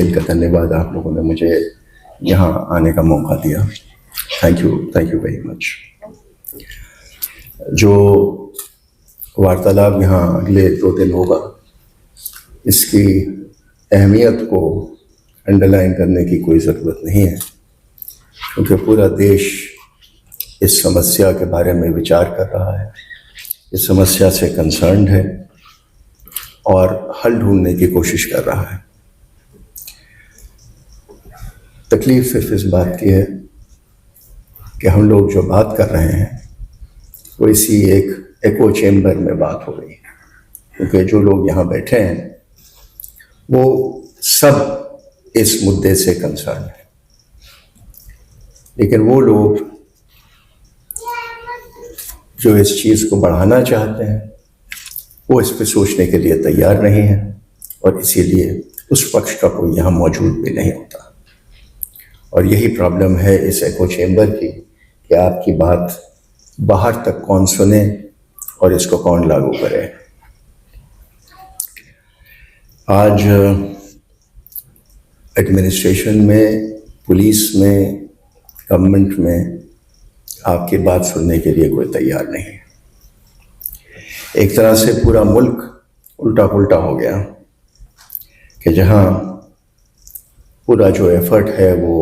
दिल का धन्यवाद, आप लोगों ने मुझे यहाँ आने का मौका दिया। Thank you very much. जो वार्तालाप यहाँ अगले 2 दिन होगा, इसकी अहमियत को अंडरलाइन करने की कोई ज़रूरत नहीं है, क्योंकि पूरा देश इस समस्या के बारे में विचार कर रहा है, इस समस्या से कंसर्न्ड है और हल ढूंढने की कोशिश कर रहा है। तकलीफ सिर्फ इस बात की है कि हम लोग जो बात कर रहे हैं वो इसी एक एको चेम्बर में बात हो रही है, क्योंकि जो लोग यहाँ बैठे हैं वो सब इस मुद्दे से कंसर्न है, लेकिन वो लोग जो इस चीज़ को बढ़ाना चाहते हैं वो इस पर सोचने के लिए तैयार नहीं है, और इसीलिए उस पक्ष का कोई यहाँ मौजूद भी नहीं होता। और यही प्रॉब्लम है इस एको चेम्बर की कि आपकी बात बाहर तक कौन सुने और इसको कौन लागू करे। आज एडमिनिस्ट्रेशन में, पुलिस में, गवर्नमेंट में आपकी बात सुनने के लिए कोई तैयार नहीं है। एक तरह से पूरा मुल्क उल्टा पुल्टा हो गया कि जहाँ पूरा जो एफर्ट है वो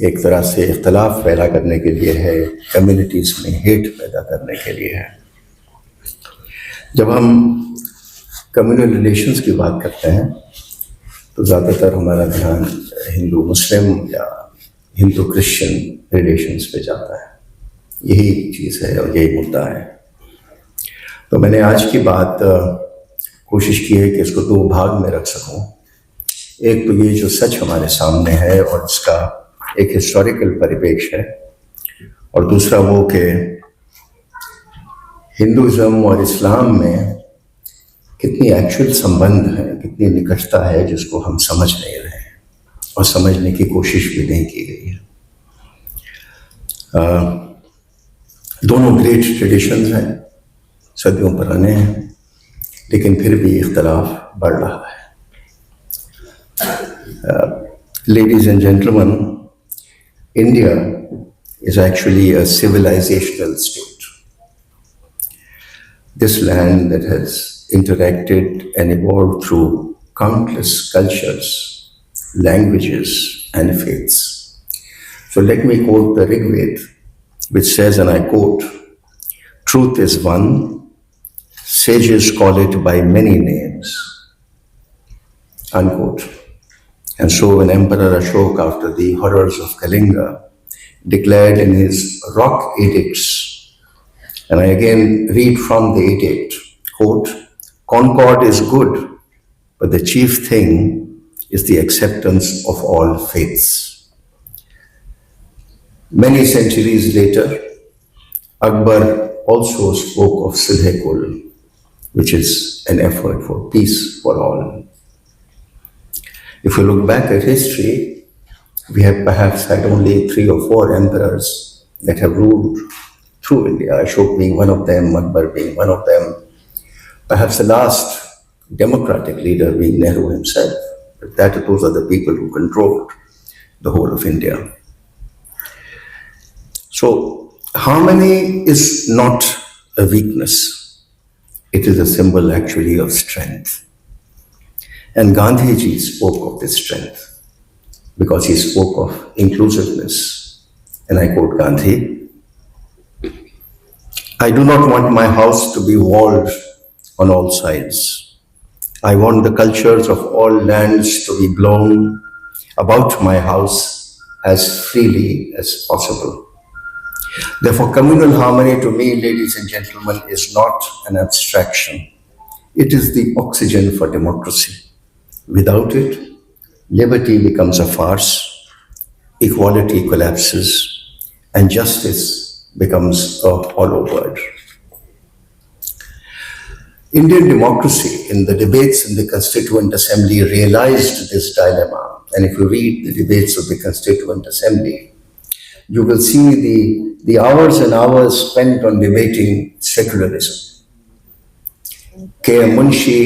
एक तरह से इख्तलाफ पैदा करने के लिए है, कम्युनिटीज़ में हेट पैदा करने के लिए है। जब हम कम्युनल रिलेशंस की बात करते हैं तो ज़्यादातर हमारा ध्यान हिंदू मुस्लिम या हिंदू क्रिश्चियन रिलेशंस पे जाता है। यही चीज़ है और यही मुद्दा है। तो मैंने आज की बात कोशिश की है कि इसको 2 भाग में रख सकूं। एक तो ये जो सच हमारे सामने है और इसका एक हिस्टोरिकल परिप्रेक्ष्य है, और दूसरा वो कि हिंदुज़म और इस्लाम में कितनी एक्चुअल संबंध है, कितनी निकटता है, जिसको हम समझ नहीं रहे हैं और समझने की कोशिश भी नहीं की गई है। दोनों ग्रेट ट्रेडिशंस हैं, सदियों पुराने हैं, लेकिन फिर भी इख्तलाफ बढ़ रहा है। Ladies and gentlemen, India is actually a civilizational state. This land that has interacted and evolved through countless cultures, languages, and faiths. So let me quote the Rig Veda, which says, and I quote, "Truth is one, sages call it by many names," unquote. And so when Emperor Ashoka, after the horrors of Kalinga, declared in his rock edicts, and I again read from the edict, quote, "Concord is good, but the chief thing is the acceptance of all faiths." Many centuries later, Akbar also spoke of Sulh-e-Kul, which is an effort for peace for all. If you look back at history, we have perhaps had only 3 or 4 emperors that have ruled through India, Ashok being one of them, Akbar being one of them, perhaps the last democratic leader being Nehru himself. But those are the people who controlled the whole of India. So harmony is not a weakness. It is a symbol actually of strength. And Gandhiji spoke of this strength because he spoke of inclusiveness. And I quote Gandhi, "I do not want my house to be walled on all sides. I want the cultures of all lands to be blown about my house as freely as possible." Therefore, communal harmony to me, ladies and gentlemen, is not an abstraction. It is the oxygen for democracy. Without it, liberty becomes a farce, equality collapses, and justice becomes a hollow word. Indian democracy in the debates in the Constituent Assembly realized this dilemma. And if you read the debates of the Constituent Assembly, you will see the hours and hours spent on debating secularism. K. M. Munshi,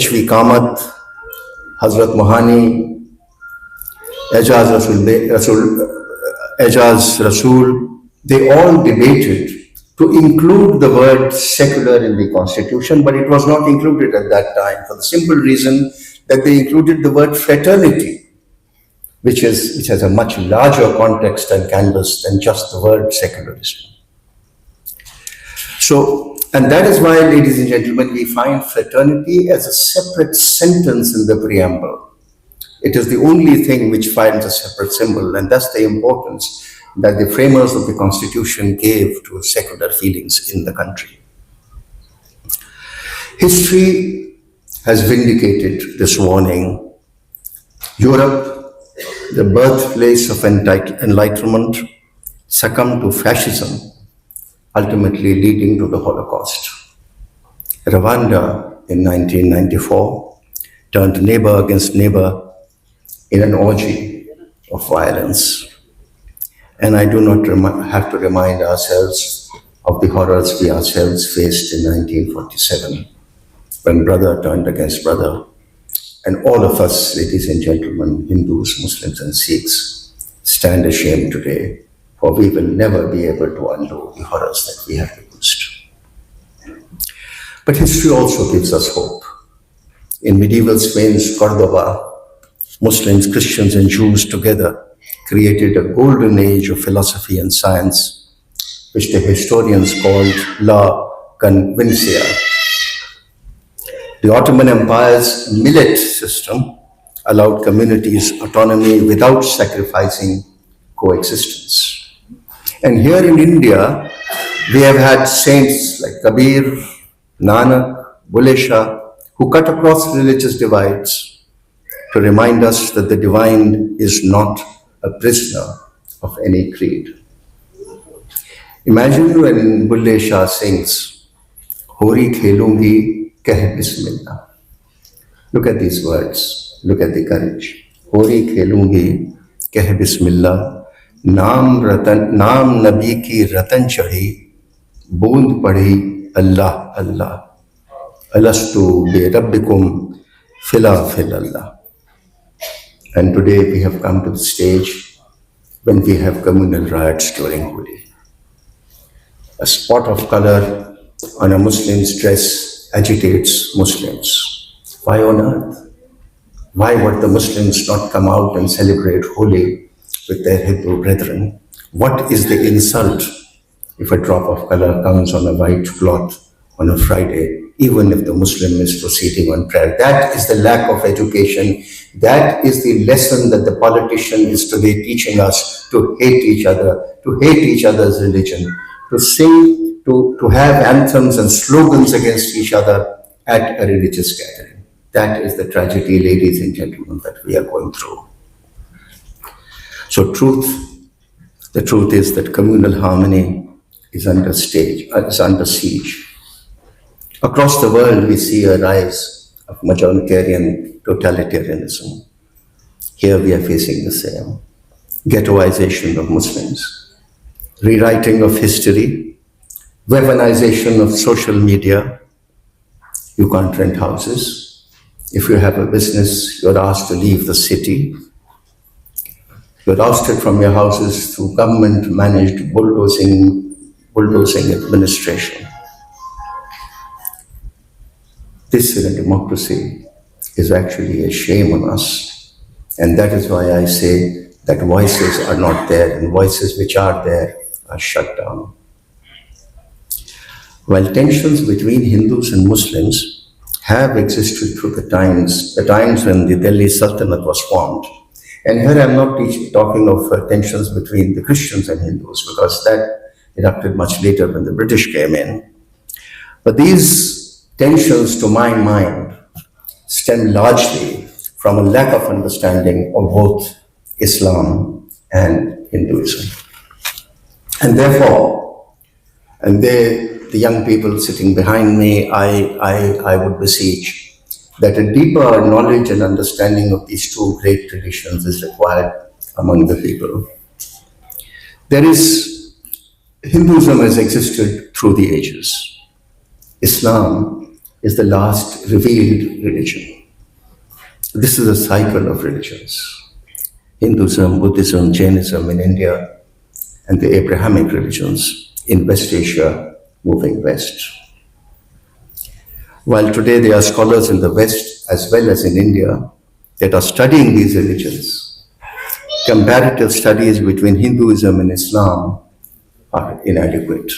H.V. Kamath, Hazrat Mohani, Ejaz Rasool, they all debated to include the word secular in the constitution, but it was not included at that time for the simple reason that they included the word fraternity, which has a much larger context and canvas than just the word secularism. So, and that is why, ladies and gentlemen, we find fraternity as a separate sentence in the preamble. It is the only thing which finds a separate symbol, and that's the importance that the framers of the Constitution gave to secular feelings in the country. History has vindicated this warning. Europe, the birthplace of enlightenment, succumbed to fascism, ultimately leading to the Holocaust. Rwanda in 1994 turned neighbor against neighbor in an orgy of violence. And I do not have to remind ourselves of the horrors we ourselves faced in 1947, when brother turned against brother. And all of us, ladies and gentlemen, Hindus, Muslims, and Sikhs, stand ashamed today, for we will never be able to undo the horrors that we have witnessed. But history also gives us hope. In medieval Spain's Cordoba, Muslims, Christians, and Jews together created a golden age of philosophy and science, which the historians called La Convivencia. The Ottoman Empire's millet system allowed communities autonomy without sacrificing coexistence. And here in India, we have had saints like Kabir, Nanak, Bulle Shah, who cut across religious divides to remind us that the divine is not a prisoner of any creed. Imagine when Bulle Shah sings, Hori khelungi keh bismillah. Look at these words, look at the courage. Hori khelungi keh bismillah, naam nabi ki ratan chadhi, boond padhi Allah Allah, alastu bi rabbikum fila Allah. And today we have come to the stage when we have communal riots during Holi. A spot of color on a Muslim's dress agitates Muslims. Why on earth? Why would the Muslims not come out and celebrate Holi with their Hindu brethren? What is the insult if a drop of color comes on a white cloth on a Friday, even if the Muslim is proceeding on prayer? That is the lack of education. That is the lesson that the politician is today teaching us, to hate each other, to hate each other's religion, to sing, to have anthems and slogans against each other at a religious gathering. That is the tragedy, ladies and gentlemen, that we are going through. So the truth is that communal harmony is under siege. Across the world, we see a rise of majoritarian totalitarianism. Here we are facing the same. Ghettoization of Muslims, rewriting of history, weaponization of social media. You can't rent houses. If you have a business, you're asked to leave the city. You're ousted from your houses through government-managed bulldozing administration. This in a democracy is actually a shame on us. And that is why I say that voices are not there, and voices which are there are shut down. While tensions between Hindus and Muslims have existed through the times when the Delhi Sultanate was formed. And here I'm not talking of tensions between the Christians and Hindus, because that erupted much later when the British came in. But these tensions, to my mind, stem largely from a lack of understanding of both Islam and Hinduism. And therefore, the young people sitting behind me, I would beseech that a deeper knowledge and understanding of these two great traditions is required among the people. Hinduism has existed through the ages. Islam is the last revealed religion. This is a cycle of religions. Hinduism, Buddhism, Jainism in India, and the Abrahamic religions in West Asia moving west. While today there are scholars in the West as well as in India that are studying these religions, comparative studies between Hinduism and Islam are inadequate.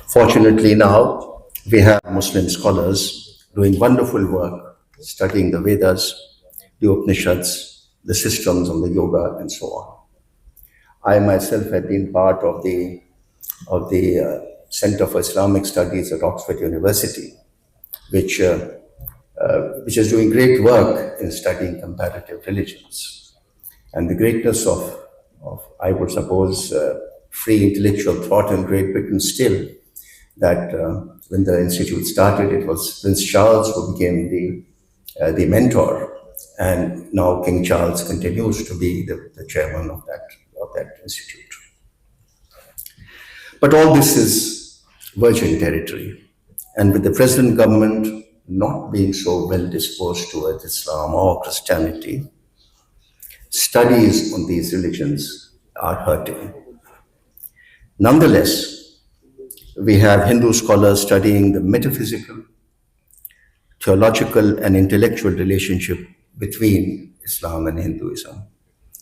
Fortunately now, we have Muslim scholars doing wonderful work, studying the Vedas, the Upanishads, the systems of the yoga, and so on. I myself have been part of the Center for Islamic Studies at Oxford University, which is doing great work in studying comparative religions. And the greatness of I would suppose, free intellectual thought in Great Britain still, that when the institute started, it was Prince Charles who became the mentor, and now King Charles continues to be the chairman of that institute. But all this is virgin territory, and with the present government not being so well disposed towards Islam or Christianity, studies on these religions are hurting. Nonetheless, we have Hindu scholars studying the metaphysical, theological, and intellectual relationship between Islam and Hinduism.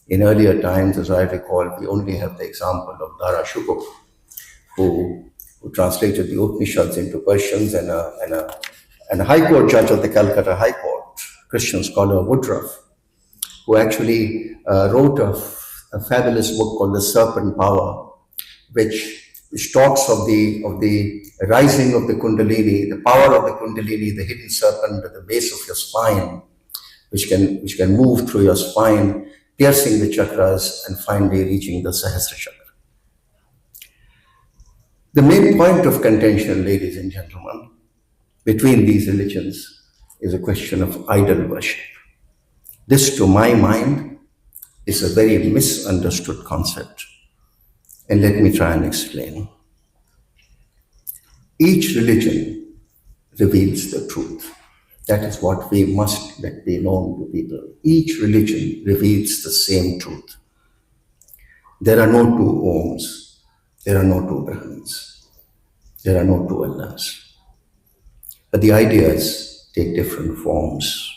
In earlier times, as I recall, we only have the example of Dara Shukuf, who translated the Upanishads into Persians, and a High Court judge of the Calcutta High Court, Christian scholar Woodruff, who actually wrote a fabulous book called The Serpent Power, which talks of the rising of the Kundalini, the power of the Kundalini, the hidden serpent at the base of your spine, which can move through your spine, piercing the chakras and finally reaching the Sahasra chakra. The main point of contention, ladies and gentlemen, between these religions is a question of idol worship. This, to my mind, is a very misunderstood concept. And let me try and explain. Each religion reveals the truth. That is what we must let be known to people. Each religion reveals the same truth. There are no two Oms. There are no two Brahmins. There are no two Allahs. But the ideas take different forms.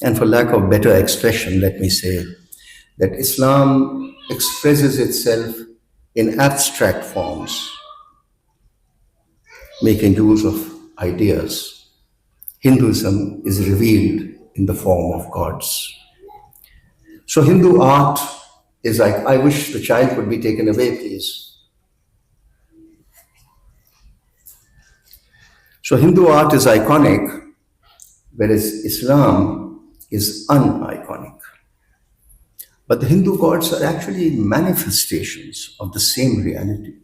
And for lack of better expression, let me say that Islam expresses itself in abstract forms, making use of ideas. Hinduism is revealed in the form of gods. So Hindu art is like, I wish the child would be taken away, please. So Hindu art is iconic, whereas Islam is un-iconic. But the Hindu gods are actually manifestations of the same reality,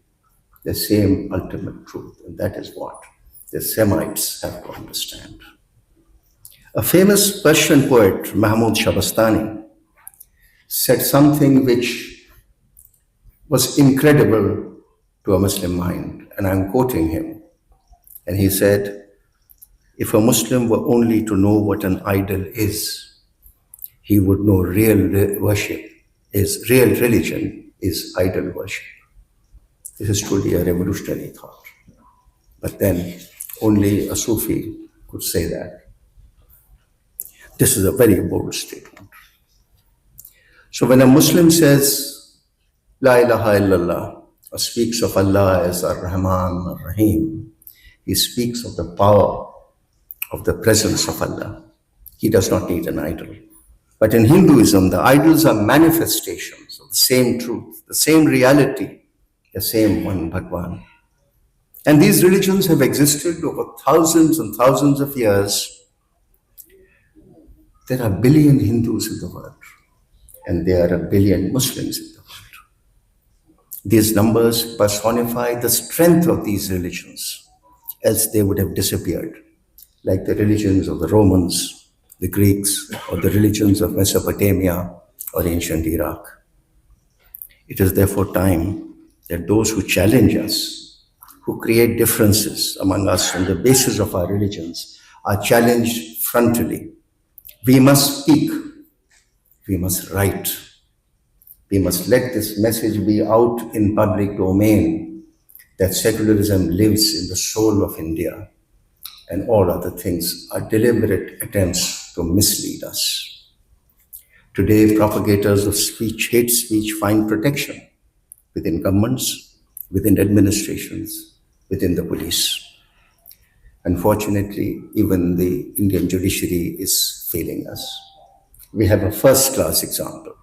the same ultimate truth, and that is what the Semites have to understand. A famous Persian poet, Mahmud Shabastani, said something which was incredible to a Muslim mind, and I'm quoting him. And he said, if a Muslim were only to know what an idol is, he would know real religion is idol worship. This is truly a revolutionary thought. But then only a Sufi could say that. This is a very bold statement. So when a Muslim says, La ilaha illallah, or speaks of Allah as Ar-Rahman, Ar-Rahim, he speaks of the power of the presence of Allah. He does not need an idol. But in Hinduism, the idols are manifestations of the same truth, the same reality, the same one Bhagwan. And these religions have existed over thousands and thousands of years. There are a billion Hindus in the world, and there are a billion Muslims in the world. These numbers personify the strength of these religions, else they would have disappeared, like the religions of the Romans, the Greeks, or the religions of Mesopotamia or ancient Iraq. It is therefore time that those who challenge us, who create differences among us on the basis of our religions, are challenged frontally. We must speak. We must write. We must let this message be out in public domain that secularism lives in the soul of India and all other things are deliberate attempts to mislead us. Today, propagators of speech, hate speech, find protection within governments, within administrations, within the police. Unfortunately, even the Indian judiciary is failing us. We have a first-class example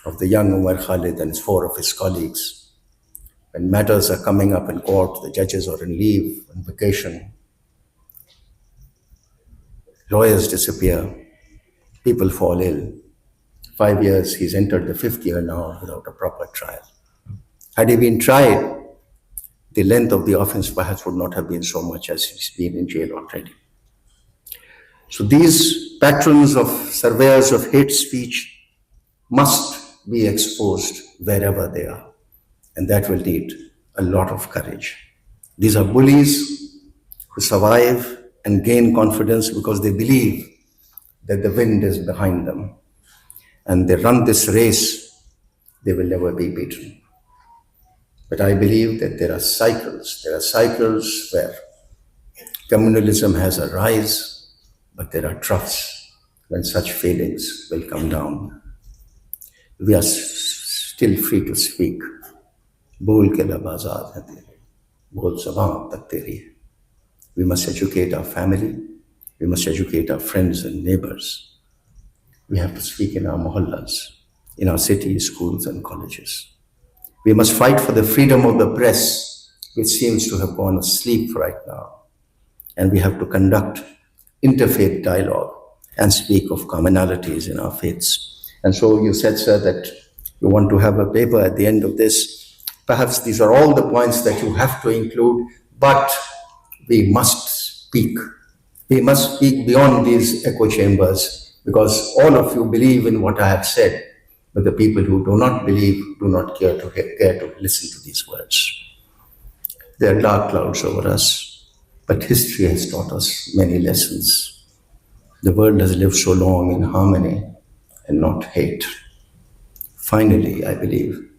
of the young Umar Khalid and 4 of his colleagues. When matters are coming up in court, the judges are on leave, on vacation, lawyers disappear, people fall ill. 5 years, he's entered the 5th year now without a proper trial. Had he been tried, the length of the offense perhaps would not have been so much as he's been in jail already. So these patrons of surveyors of hate speech must be exposed wherever they are. And that will need a lot of courage. These are bullies who survive and gain confidence because they believe that the wind is behind them. And they run this race, they will never be beaten. But I believe that there are cycles where communalism has a rise, but there are troughs when such failings will come down. We are still free to speak. Bol ke lab azad hai tere, bol zabaan tak teri. We must educate our family, we must educate our friends and neighbors. We have to speak in our mohallas, in our cities, schools and colleges. We must fight for the freedom of the press, which seems to have gone asleep right now. And we have to conduct interfaith dialogue and speak of commonalities in our faiths. And so you said, sir, that you want to have a paper at the end of this. Perhaps these are all the points that you have to include, but we must speak. We must speak beyond these echo chambers, because all of you believe in what I have said, but the people who do not believe do not care to listen to these words. There are dark clouds over us, but history has taught us many lessons. The world has lived so long in harmony and not hate. Finally, I believe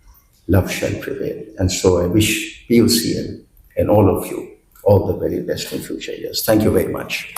love shall prevail. And so I wish PUCL and all of you all the very best in future years. Thank you very much.